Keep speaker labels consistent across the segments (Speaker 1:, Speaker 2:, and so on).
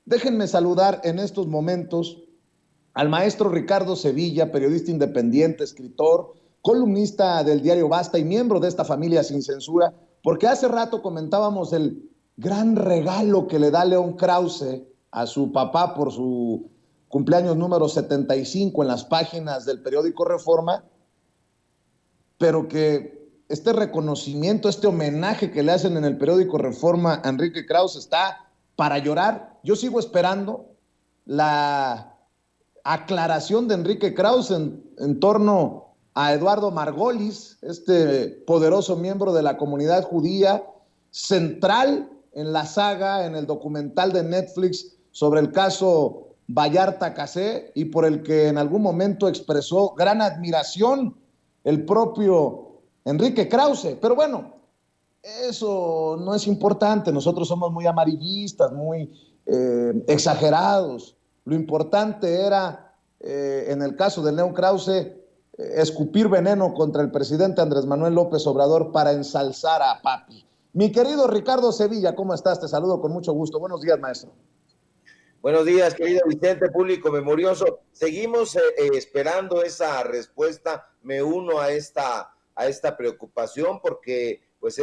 Speaker 1: Déjenme saludar en estos momentos al maestro Ricardo Sevilla, periodista independiente, escritor, columnista del diario Basta y miembro de esta familia Sin Censura, porque hace rato comentábamos el gran regalo que le da León Krause a su papá por su cumpleaños número 75 en las páginas del periódico Reforma, pero que este reconocimiento, este homenaje que le hacen en el periódico Reforma a Enrique Krause está para llorar. Yo sigo esperando la aclaración de Enrique Krause en torno a Eduardo Margolis, este poderoso miembro de la comunidad judía, central en la saga, en el documental de Netflix sobre el caso Vallarta Casé, y por el que en algún momento expresó gran admiración el propio Enrique Krause. Pero bueno, eso no es importante. Nosotros somos muy amarillistas, muy exagerados. Lo importante era, en el caso de León Krause, escupir veneno contra el presidente Andrés Manuel López Obrador para ensalzar a papi. Mi querido Ricardo Sevilla, ¿cómo estás? Te saludo con mucho gusto. Buenos días, maestro.
Speaker 2: Buenos días, querido Vicente, público memorioso. Seguimos esperando esa respuesta. Me uno a esta preocupación porque pues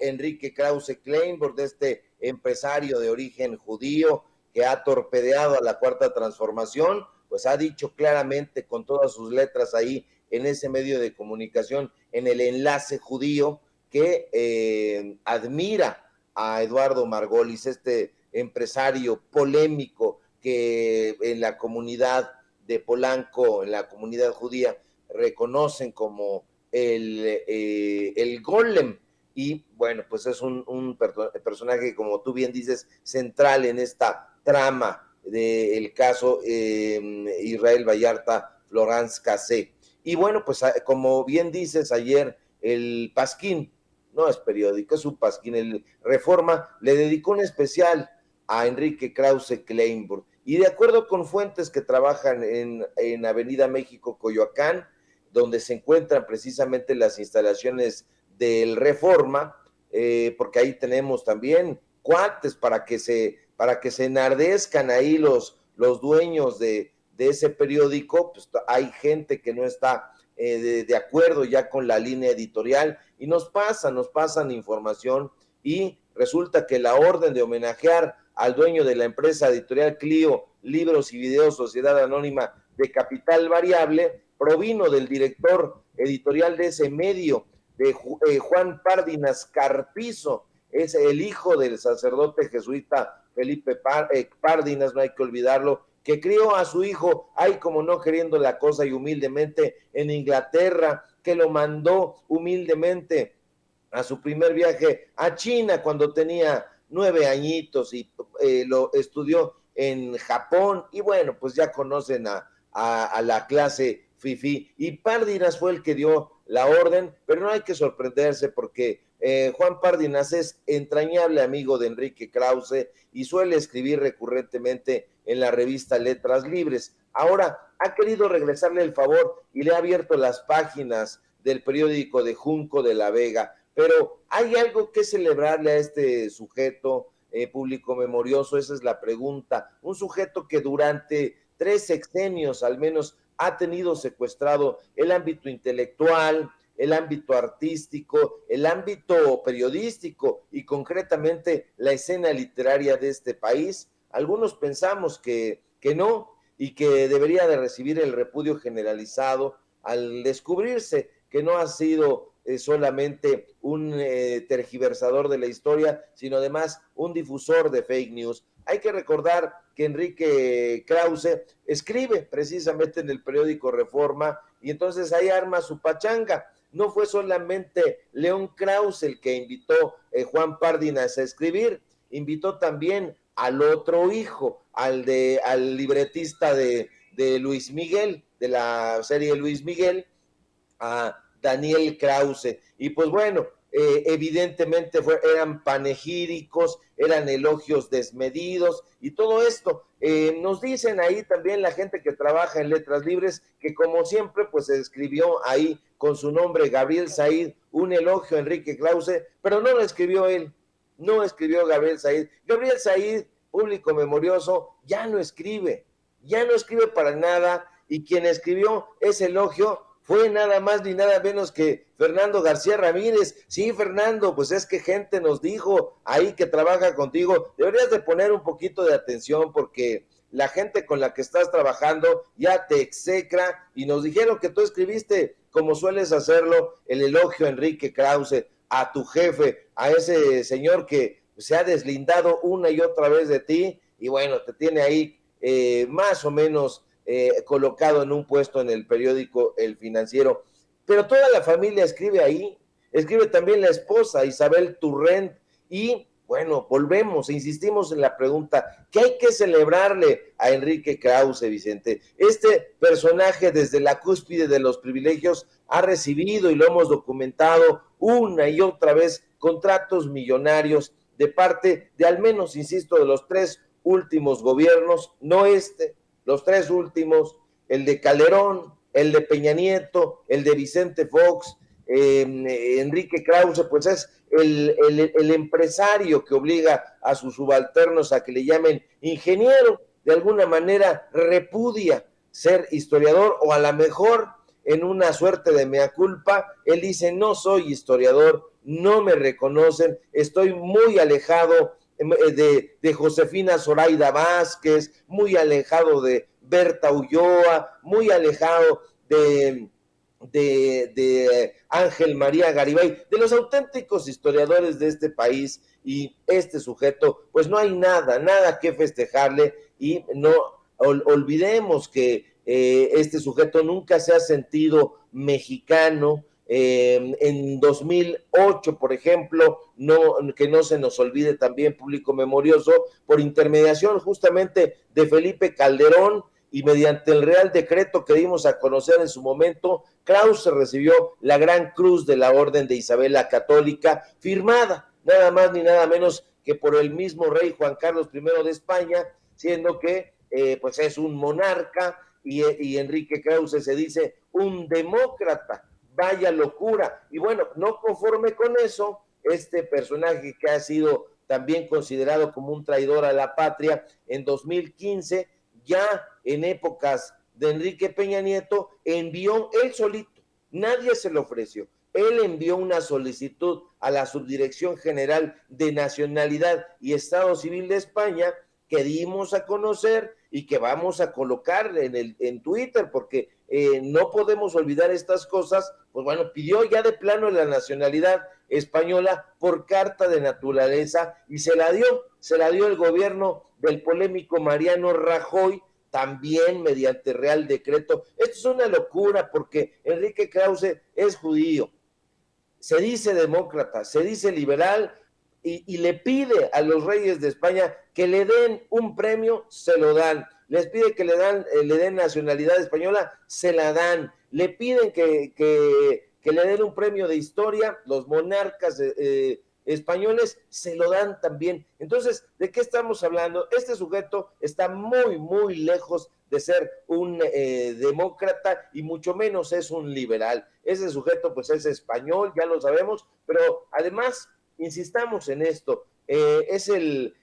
Speaker 2: Enrique Krause Kleinborg, este empresario de origen judío que ha torpedeado a la Cuarta Transformación, pues ha dicho claramente con todas sus letras ahí en ese medio de comunicación, en el Enlace Judío, que admira a Eduardo Margolis, este empresario polémico que en la comunidad de Polanco, en la comunidad judía, reconocen como el golem. Y bueno, pues es un personaje, como tú bien dices, central en esta trama del caso Israel Vallarta Florence Cassé. Y bueno, pues como bien dices ayer, el Pasquín, no es periódico, es un Pasquín, el Reforma, le dedicó un especial a Enrique Krause Kleinborg. Y de acuerdo con fuentes que trabajan en Avenida México, Coyoacán, donde se encuentran precisamente las instalaciones del Reforma, porque ahí tenemos también cuates para que se enardezcan ahí los dueños de ese periódico. Pues hay gente que no está de acuerdo ya con la línea editorial y nos pasan información, y resulta que la orden de homenajear al dueño de la empresa editorial Clio, Libros y Videos, Sociedad Anónima de Capital Variable, provino del director editorial de ese medio, de Juan Párdinas Carpizo. Es el hijo del sacerdote jesuita Felipe Párdinas, no hay que olvidarlo, que crió a su hijo, ay, como no queriendo la cosa y humildemente en Inglaterra, que lo mandó humildemente a su primer viaje a China cuando tenía 9 añitos y lo estudió en Japón. Y bueno, pues ya conocen a la clase fifí. Y Párdinas fue el que dio la orden, pero no hay que sorprenderse porque Juan Párdinas es entrañable amigo de Enrique Krause y suele escribir recurrentemente en la revista Letras Libres. Ahora ha querido regresarle el favor y le ha abierto las páginas del periódico de Junco de la Vega. Pero ¿hay algo que celebrarle a este sujeto público memorioso? Esa es la pregunta. Un sujeto que durante 3 sexenios al menos ha tenido secuestrado el ámbito intelectual, el ámbito artístico, el ámbito periodístico y concretamente la escena literaria de este país. Algunos pensamos que no, y que debería de recibir el repudio generalizado al descubrirse que no ha sido solamente un tergiversador de la historia, sino además un difusor de fake news. Hay que recordar que Enrique Krause escribe precisamente en el periódico Reforma y entonces ahí arma su pachanga. No fue solamente León Krause el que invitó Juan Párdinas a escribir, invitó también al otro hijo, al libretista de Luis Miguel, de la serie Luis Miguel, a Daniel Krause. Y pues bueno, evidentemente eran panegíricos, eran elogios desmedidos y todo esto. Nos dicen ahí también la gente que trabaja en Letras Libres que como siempre pues se escribió ahí con su nombre Gabriel Said un elogio a Enrique Krause, pero no lo escribió él, no escribió Gabriel Said. Gabriel Said público memorioso, ya no escribe para nada, y quien escribió ese elogio fue nada más ni nada menos que Fernando García Ramírez. Sí, Fernando, pues es que gente nos dijo ahí que trabaja contigo, deberías de poner un poquito de atención porque la gente con la que estás trabajando ya te execra, y nos dijeron que tú escribiste, como sueles hacerlo, el elogio a Enrique Krause, a tu jefe, a ese señor que se ha deslindado una y otra vez de ti, y bueno, te tiene ahí más o menos colocado en un puesto en el periódico El Financiero. Pero toda la familia escribe ahí, escribe también la esposa Isabel Turrent, y bueno, volvemos, insistimos en la pregunta, ¿qué hay que celebrarle a Enrique Krause, Vicente? Este personaje desde la cúspide de los privilegios ha recibido, y lo hemos documentado una y otra vez, contratos millonarios de parte de al menos, insisto, de los 3 últimos gobiernos, no los 3 últimos, el de Calderón, el de Peña Nieto, el de Vicente Fox. Enrique Krause pues es el empresario que obliga a sus subalternos a que le llamen ingeniero, de alguna manera repudia ser historiador, o a lo mejor en una suerte de mea culpa, él dice: no soy historiador, no me reconocen, estoy muy alejado de Josefina Zoraida Vázquez, muy alejado de Berta Ulloa, muy alejado de Ángel María Garibay, de los auténticos historiadores de este país, y este sujeto, pues no hay nada que festejarle, y no olvidemos que este sujeto nunca se ha sentido mexicano. En 2008, por ejemplo, que no se nos olvide también, público memorioso, por intermediación justamente de Felipe Calderón y mediante el Real Decreto que dimos a conocer en su momento, Krause recibió la Gran Cruz de la Orden de Isabel la Católica, firmada nada más ni nada menos que por el mismo rey Juan Carlos I de España, siendo que pues es un monarca, y Enrique Krause se dice un demócrata. Vaya locura. Y bueno, no conforme con eso, este personaje que ha sido también considerado como un traidor a la patria, en 2015, ya en épocas de Enrique Peña Nieto, envió él solito, nadie se lo ofreció, él envió una solicitud a la Subdirección General de Nacionalidad y Estado Civil de España, que dimos a conocer y que vamos a colocar en Twitter, porque no podemos olvidar estas cosas. Pues bueno, pidió ya de plano la nacionalidad española por carta de naturaleza, y se la dio el gobierno del polémico Mariano Rajoy, también mediante Real Decreto. Esto es una locura, porque Enrique Krause es judío, se dice demócrata, se dice liberal, y le pide a los reyes de España que le den un premio, se lo dan. Les pide que le den nacionalidad española, se la dan. Le piden que le den un premio de historia, los monarcas españoles se lo dan también. Entonces, ¿de qué estamos hablando? Este sujeto está muy lejos de ser un demócrata, y mucho menos es un liberal. Ese sujeto pues es español, ya lo sabemos, pero además, insistamos en esto, es el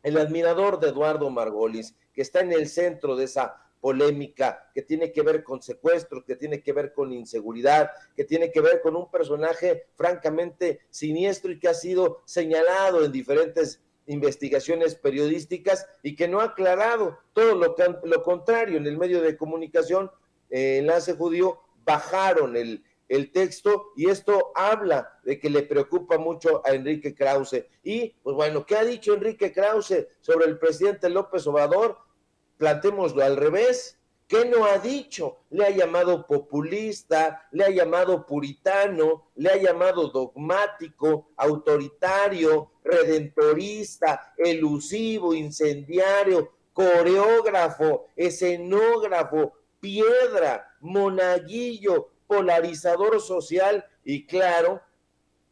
Speaker 2: admirador de Eduardo Margolis, que está en el centro de esa polémica que tiene que ver con secuestros, que tiene que ver con inseguridad, que tiene que ver con un personaje francamente siniestro y que ha sido señalado en diferentes investigaciones periodísticas y que no ha aclarado todo lo contrario. En el medio de comunicación, Enlace Judío, bajaron el texto, y esto habla de que le preocupa mucho a Enrique Krause. Y pues bueno, ¿qué ha dicho Enrique Krause sobre el presidente López Obrador? Plantémoslo al revés. ¿Qué no ha dicho? Le ha llamado populista, le ha llamado puritano, le ha llamado dogmático, autoritario, redentorista, elusivo, incendiario, coreógrafo, escenógrafo, piedra, monaguillo, polarizador social y, claro,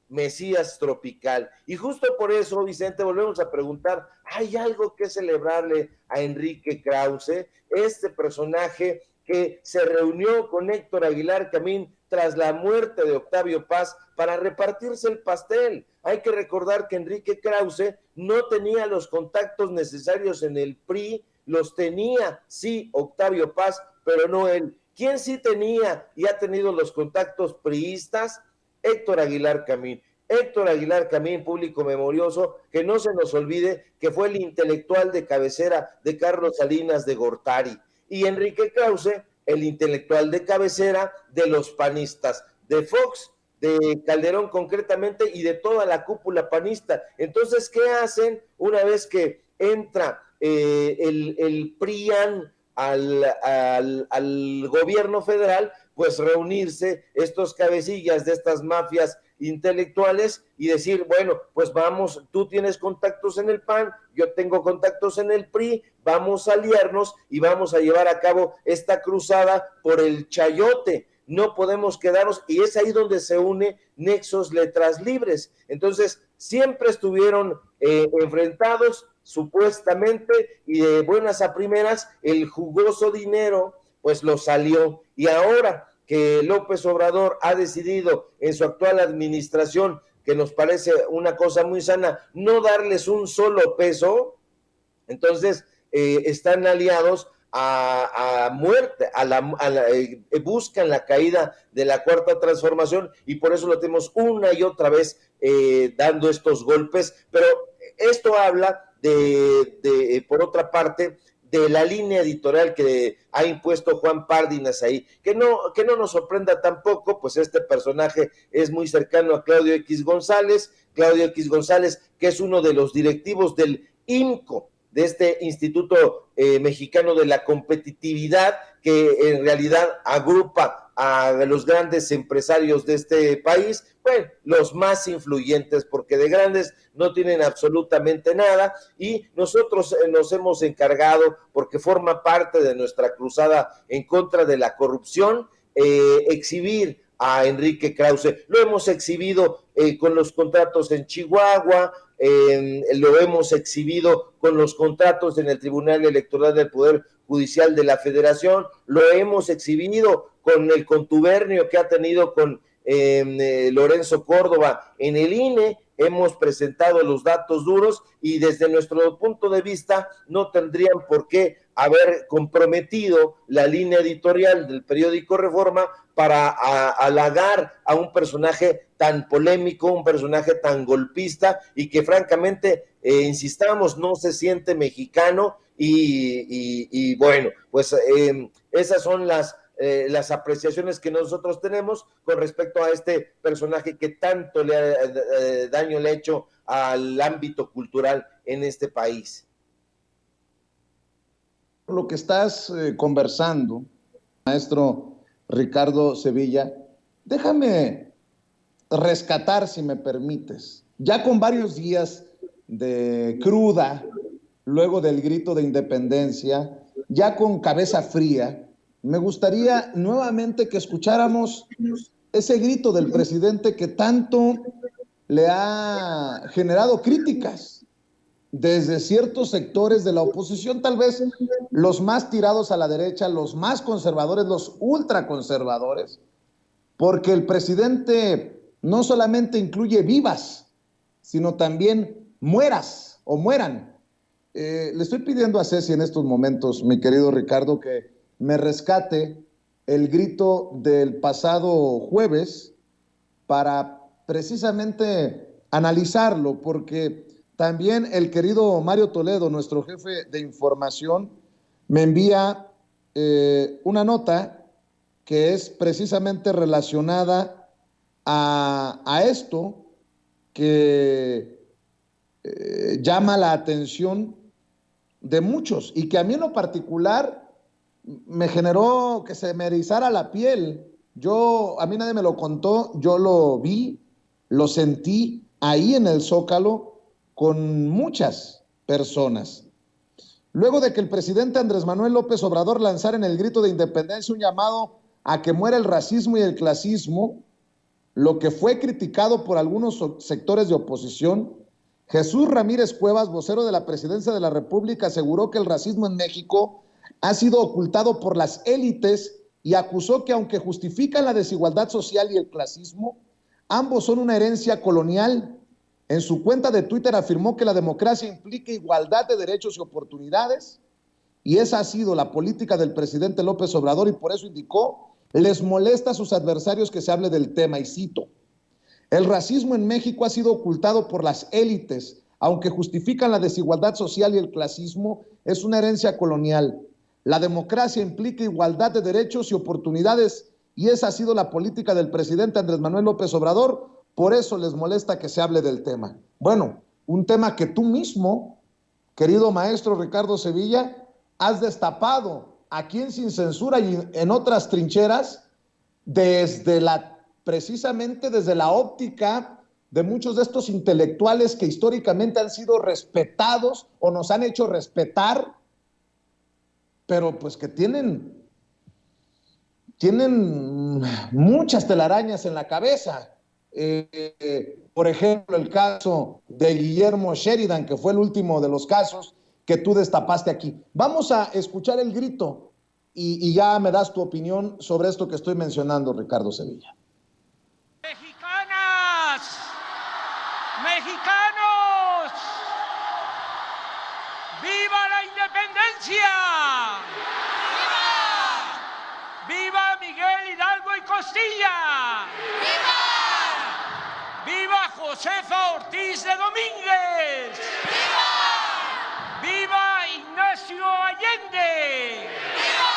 Speaker 2: Mesías tropical. Y justo por eso, Vicente, volvemos a preguntar, ¿hay algo que celebrarle a Enrique Krause? Este personaje que se reunió con Héctor Aguilar Camín tras la muerte de Octavio Paz para repartirse el pastel. Hay que recordar que Enrique Krause no tenía los contactos necesarios en el PRI, los tenía, sí, Octavio Paz, pero no él. ¿Quién sí tenía y ha tenido los contactos priistas? Héctor Aguilar Camín. Héctor Aguilar Camín, público memorioso, que no se nos olvide que fue el intelectual de cabecera de Carlos Salinas de Gortari. Y Enrique Krause, el intelectual de cabecera de los panistas, de Fox, de Calderón concretamente y de toda la cúpula panista. Entonces, ¿qué hacen una vez que entra el PRIAN al gobierno federal? Pues reunirse estos cabecillas de estas mafias intelectuales y decir, bueno, pues vamos, tú tienes contactos en el PAN, yo tengo contactos en el PRI, vamos a aliarnos y vamos a llevar a cabo esta cruzada por el chayote. No podemos quedarnos, y es ahí donde se une Nexos Letras Libres. Entonces, siempre estuvieron enfrentados, supuestamente, y de buenas a primeras, el jugoso dinero, pues lo salió. Y ahora que López Obrador ha decidido en su actual administración, que nos parece una cosa muy sana, no darles un solo peso, entonces están aliados a muerte, buscan la caída de la Cuarta Transformación, y por eso lo tenemos una y otra vez dando estos golpes. Pero esto habla por otra parte, de la línea editorial que ha impuesto Juan Párdinas ahí, que no nos sorprenda tampoco, pues este personaje es muy cercano a Claudio X González, que es uno de los directivos del IMCO, de este Instituto Mexicano de la Competitividad, que en realidad agrupa a los grandes empresarios de este país, bueno, los más influyentes, porque de grandes no tienen absolutamente nada, y nosotros nos hemos encargado, porque forma parte de nuestra cruzada en contra de la corrupción, exhibir a Enrique Krause. Lo hemos exhibido con los contratos en Chihuahua, lo hemos exhibido con los contratos en el Tribunal Electoral del Poder Judicial de la Federación, lo hemos exhibido con el contubernio que ha tenido con Lorenzo Córdoba en el INE. Hemos presentado los datos duros y desde nuestro punto de vista no tendrían por qué haber comprometido la línea editorial del periódico Reforma para halagar a un personaje tan polémico, un personaje tan golpista y que francamente, insistamos, no se siente mexicano y bueno, pues esas son las apreciaciones que nosotros tenemos con respecto a este personaje que tanto daño le ha hecho al ámbito cultural en este país.
Speaker 1: Lo que estás conversando, maestro Ricardo Sevilla, déjame rescatar, si me permites, ya con varios días de cruda, luego del grito de independencia, ya con cabeza fría, me gustaría nuevamente que escucháramos ese grito del presidente que tanto le ha generado críticas desde ciertos sectores de la oposición, tal vez los más tirados a la derecha, los más conservadores, los ultraconservadores, porque el presidente no solamente incluye vivas, sino también mueras o mueran. Le estoy pidiendo a Ceci en estos momentos, mi querido Ricardo, que me rescate el grito del pasado jueves para precisamente analizarlo, porque también el querido Mario Toledo, nuestro jefe de información, me envía una nota que es precisamente relacionada a esto que llama la atención de muchos y que a mí en lo particular me generó que se me erizara la piel. A mí nadie me lo contó, yo lo vi, lo sentí ahí en el Zócalo con muchas personas. Luego de que el presidente Andrés Manuel López Obrador lanzara en el grito de independencia un llamado a que muera el racismo y el clasismo, lo que fue criticado por algunos sectores de oposición, Jesús Ramírez Cuevas, vocero de la Presidencia de la República, aseguró que el racismo en México ha sido ocultado por las élites y acusó que aunque justifican la desigualdad social y el clasismo, ambos son una herencia colonial. En su cuenta de Twitter afirmó que la democracia implica igualdad de derechos y oportunidades, y esa ha sido la política del presidente López Obrador, y por eso indicó, les molesta a sus adversarios que se hable del tema, y cito, el racismo en México ha sido ocultado por las élites, aunque justifican la desigualdad social y el clasismo, es una herencia colonial. La democracia implica igualdad de derechos y oportunidades, y esa ha sido la política del presidente Andrés Manuel López Obrador, por eso les molesta que se hable del tema. Bueno, un tema que tú mismo, querido maestro Ricardo Sevilla, has destapado aquí en Sin Censura y en otras trincheras, precisamente desde la óptica de muchos de estos intelectuales que históricamente han sido respetados o nos han hecho respetar, pero pues que tienen muchas telarañas en la cabeza. Por ejemplo, el caso de Guillermo Sheridan, que fue el último de los casos que tú destapaste aquí. Vamos a escuchar el grito y ya me das tu opinión sobre esto que estoy mencionando, Ricardo Sevilla.
Speaker 3: Mexicanas, mexicanos, ¡viva la independencia! ¡Viva! ¡Viva Miguel Hidalgo y Costilla! ¡Viva! ¡Viva Josefa Ortiz de Domínguez! ¡Viva! ¡Viva Ignacio Allende! ¡Viva!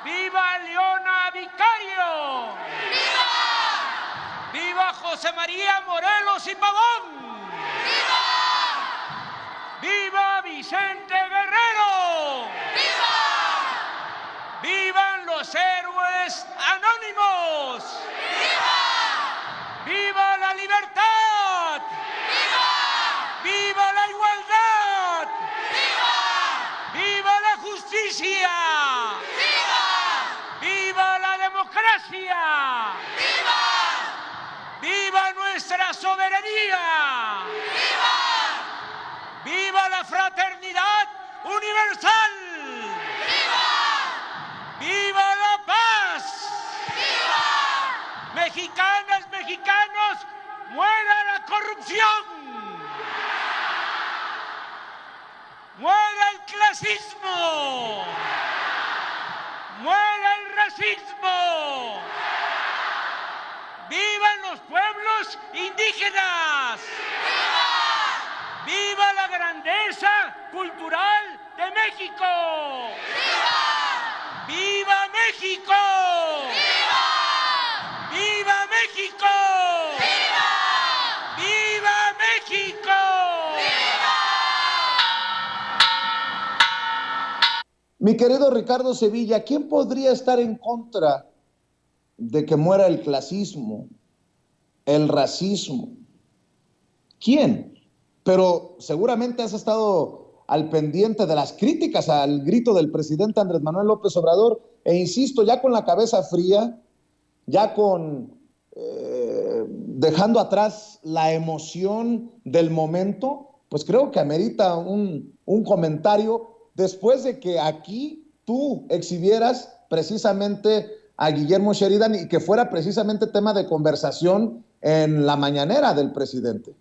Speaker 3: ¡Viva Leona Vicario! ¡Viva! ¡Viva José María Morelos y Pavón! ¡Viva! ¡Viva Vicente Guerrero! ¡Viva! ¡Vivan los héroes anónimos! ¡Viva! ¡Viva la libertad! ¡Viva! ¡Viva la igualdad! ¡Viva! ¡Viva la justicia! ¡Viva! ¡Viva la democracia! ¡Viva! ¡Viva nuestra soberanía! ¡Viva! ¡Viva la fraternidad universal! ¡Viva! ¡Viva la paz! ¡Viva! Mexicanas, mexicanos, ¡muera la corrupción! ¡Muera el clasismo! ¡Muera el racismo! ¡Vivan los pueblos indígenas! ¡Viva! ¡Viva la grandeza cultural de México! ¡Viva! ¡Viva México! ¡Viva! ¡Viva México! ¡Viva! ¡Viva México!
Speaker 1: Mi querido Ricardo Sevilla, ¿quién podría estar en contra de que muera el clasismo, el racismo? ¿Quién? Pero seguramente has estado al pendiente de las críticas al grito del presidente Andrés Manuel López Obrador, e insisto, ya con la cabeza fría, ya con dejando atrás la emoción del momento, pues creo que amerita un comentario después de que aquí tú exhibieras precisamente a Guillermo Sheridan y que fuera precisamente tema de conversación en la mañanera del presidente.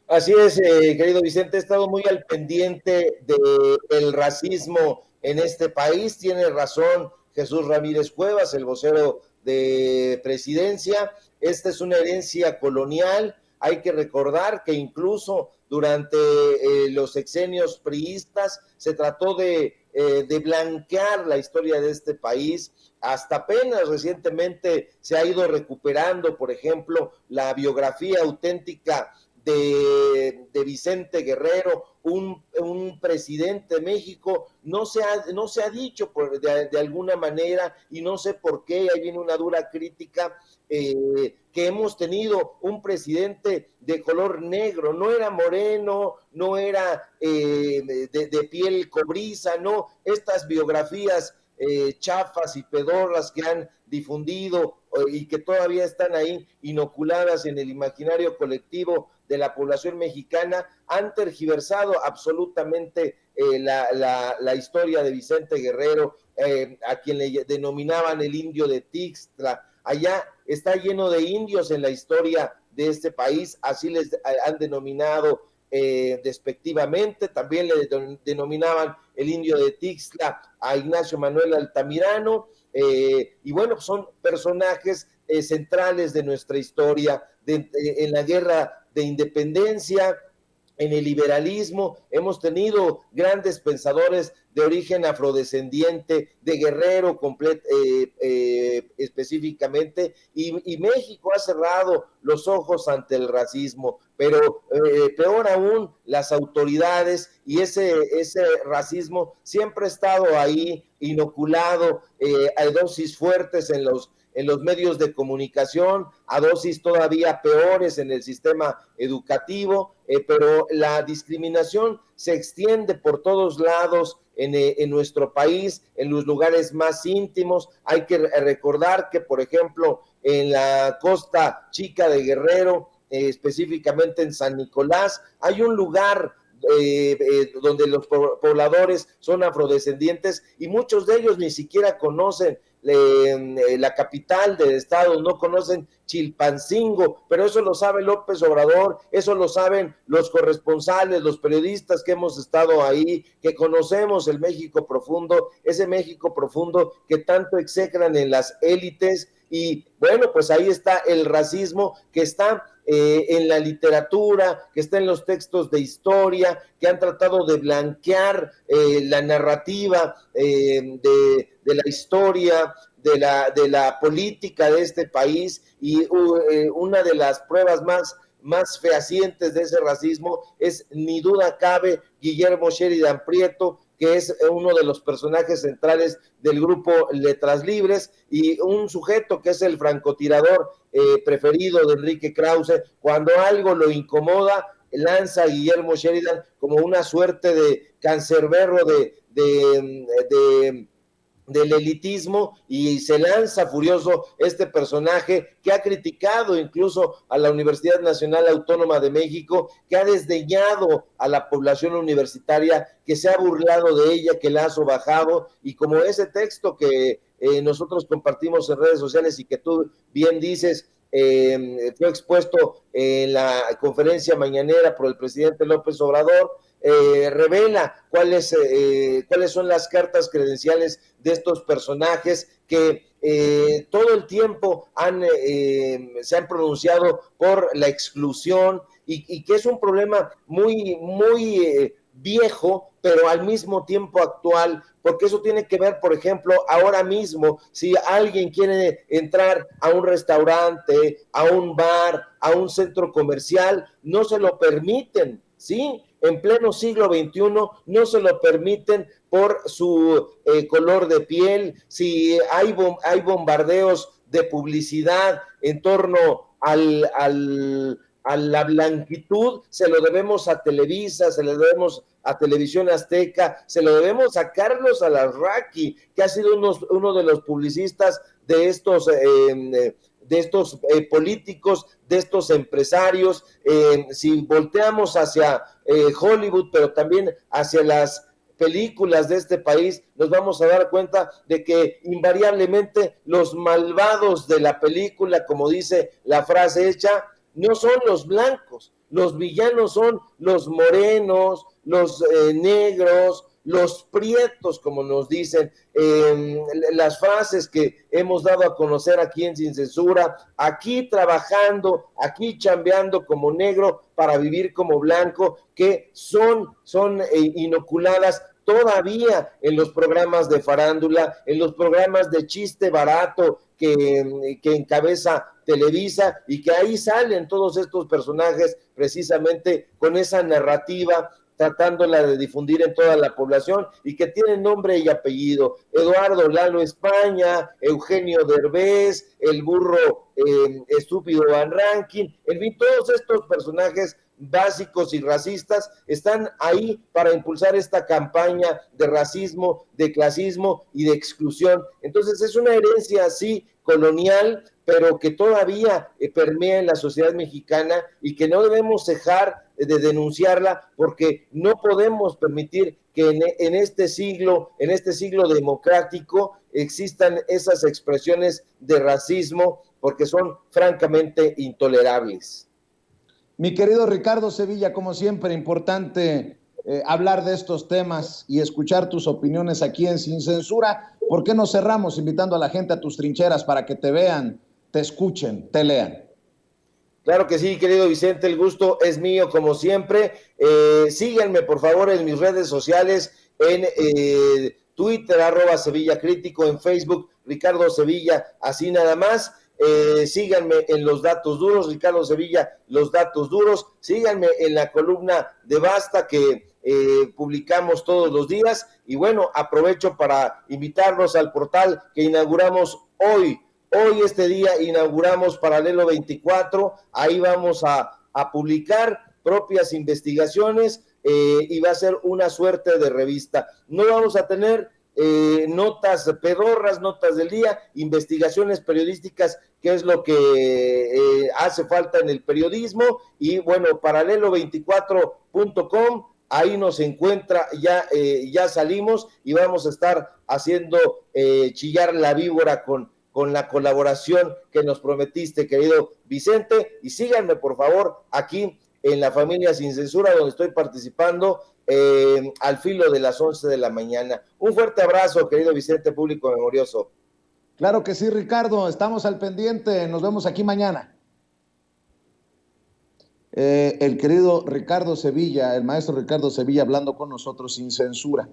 Speaker 2: Así es, querido Vicente, he estado muy al pendiente del racismo en este país. Tiene razón Jesús Ramírez Cuevas, el vocero de presidencia. Esta es una herencia colonial. Hay que recordar que incluso durante los sexenios priistas se trató de blanquear la historia de este país. Hasta apenas recientemente se ha ido recuperando, por ejemplo, la biografía auténtica de Vicente Guerrero, un presidente de México. No se ha dicho de alguna manera, y no sé por qué, ahí viene una dura crítica, que hemos tenido un presidente de color negro. No era moreno, no era de piel cobriza, no. Estas biografías chafas y pedorras que han difundido y que todavía están ahí inoculadas en el imaginario colectivo de la población mexicana han tergiversado absolutamente la historia de Vicente Guerrero, a quien le denominaban el indio de Tixtla. Allá está lleno de indios en la historia de este país, así les han denominado despectivamente. También le denominaban el indio de Tixtla a Ignacio Manuel Altamirano, y bueno, son personajes centrales de nuestra historia, en la guerra de independencia, en el liberalismo. Hemos tenido grandes pensadores de origen afrodescendiente, de Guerrero específicamente, y México ha cerrado los ojos ante el racismo, pero peor aún, las autoridades, y ese racismo siempre ha estado ahí, inoculado a dosis fuertes en los medios de comunicación, a dosis todavía peores en el sistema educativo, pero la discriminación se extiende por todos lados en nuestro país, en los lugares más íntimos. Hay que recordar que, por ejemplo, en la Costa Chica de Guerrero, específicamente en San Nicolás, hay un lugar donde los pobladores son afrodescendientes y muchos de ellos ni siquiera conocen la capital del estado, no conocen Chilpancingo, pero eso lo sabe López Obrador, eso lo saben los corresponsales, los periodistas que hemos estado ahí, que conocemos el México profundo, ese México profundo que tanto execran en las élites. Y bueno, pues ahí está el racismo que está en la literatura, que está en los textos de historia, que han tratado de blanquear la narrativa de la historia, de la política de este país. Y una de las pruebas más fehacientes de ese racismo es, ni duda cabe, Guillermo Sheridan Prieto, que es uno de los personajes centrales del grupo Letras Libres, y un sujeto que es el francotirador preferido de Enrique Krause. Cuando algo lo incomoda, lanza a Guillermo Sheridan como una suerte de cancerbero del elitismo, y se lanza furioso este personaje que ha criticado incluso a la Universidad Nacional Autónoma de México, que ha desdeñado a la población universitaria, que se ha burlado de ella, que la ha sobajado, y como ese texto que nosotros compartimos en redes sociales y que tú bien dices, fue expuesto en la conferencia mañanera por el presidente López Obrador, revela cuáles son las cartas credenciales de estos personajes que todo el tiempo se han pronunciado por la exclusión, y que es un problema muy, muy viejo, pero al mismo tiempo actual, porque eso tiene que ver, por ejemplo, ahora mismo, si alguien quiere entrar a un restaurante, a un bar, a un centro comercial, no se lo permiten, ¿sí? En pleno siglo XXI no se lo permiten por su color de piel. Si hay bombardeos de publicidad en torno a la blanquitud, se lo debemos a Televisa, se lo debemos a Televisión Azteca, se lo debemos a Carlos Alarraqui, que ha sido uno de los publicistas de estos políticos, de estos empresarios. Si volteamos hacia Hollywood, pero también hacia las películas de este país, nos vamos a dar cuenta de que invariablemente los malvados de la película, como dice la frase hecha, no son los blancos, los villanos son los morenos, los negros, los prietos, como nos dicen. Las frases que hemos dado a conocer aquí en Sin Censura: aquí trabajando, aquí chambeando como negro para vivir como blanco, que son inoculadas todavía en los programas de farándula, en los programas de chiste barato que encabeza Televisa, y que ahí salen todos estos personajes precisamente con esa narrativa, tratándola de difundir en toda la población, y que tienen nombre y apellido: Eduardo Lalo España, Eugenio Derbez, el burro estúpido Van Rankin, en fin, todos estos personajes básicos y racistas están ahí para impulsar esta campaña de racismo, de clasismo y de exclusión. Entonces es una herencia así colonial, pero que todavía permea en la sociedad mexicana y que no debemos dejar de denunciarla, porque no podemos permitir que en este siglo democrático existan esas expresiones de racismo, porque son francamente intolerables.
Speaker 1: Mi querido Ricardo Sevilla, como siempre, importante hablar de estos temas y escuchar tus opiniones aquí en Sin Censura. ¿Por qué no cerramos invitando a la gente a tus trincheras para que te vean, te escuchen, te lean?
Speaker 2: Claro que sí, querido Vicente, el gusto es mío como siempre. Síganme, por favor, en mis redes sociales, en Twitter, @SevillaCrítico, en Facebook, Ricardo Sevilla, así nada más. Síganme en Los Datos Duros, Ricardo Sevilla, Los Datos Duros. Síganme en la columna de Basta que publicamos todos los días. Y bueno, aprovecho para invitarlos al portal que inauguramos hoy. Hoy, este día, inauguramos Paralelo 24. Ahí vamos a publicar propias investigaciones y va a ser una suerte de revista. No vamos a tener notas pedorras, notas del día, investigaciones periodísticas, que es lo que hace falta en el periodismo. Y bueno, paralelo24.com, ahí nos encuentra, ya salimos y vamos a estar haciendo chillar la víbora con la colaboración que nos prometiste, querido Vicente. Y síganme, por favor, aquí en La Familia Sin Censura, donde estoy participando al filo de las 11 de la mañana. Un fuerte abrazo, querido Vicente, público memorioso.
Speaker 1: Claro que sí, Ricardo, estamos al pendiente, nos vemos aquí mañana. El querido Ricardo Sevilla, el maestro Ricardo Sevilla, hablando con nosotros sin censura.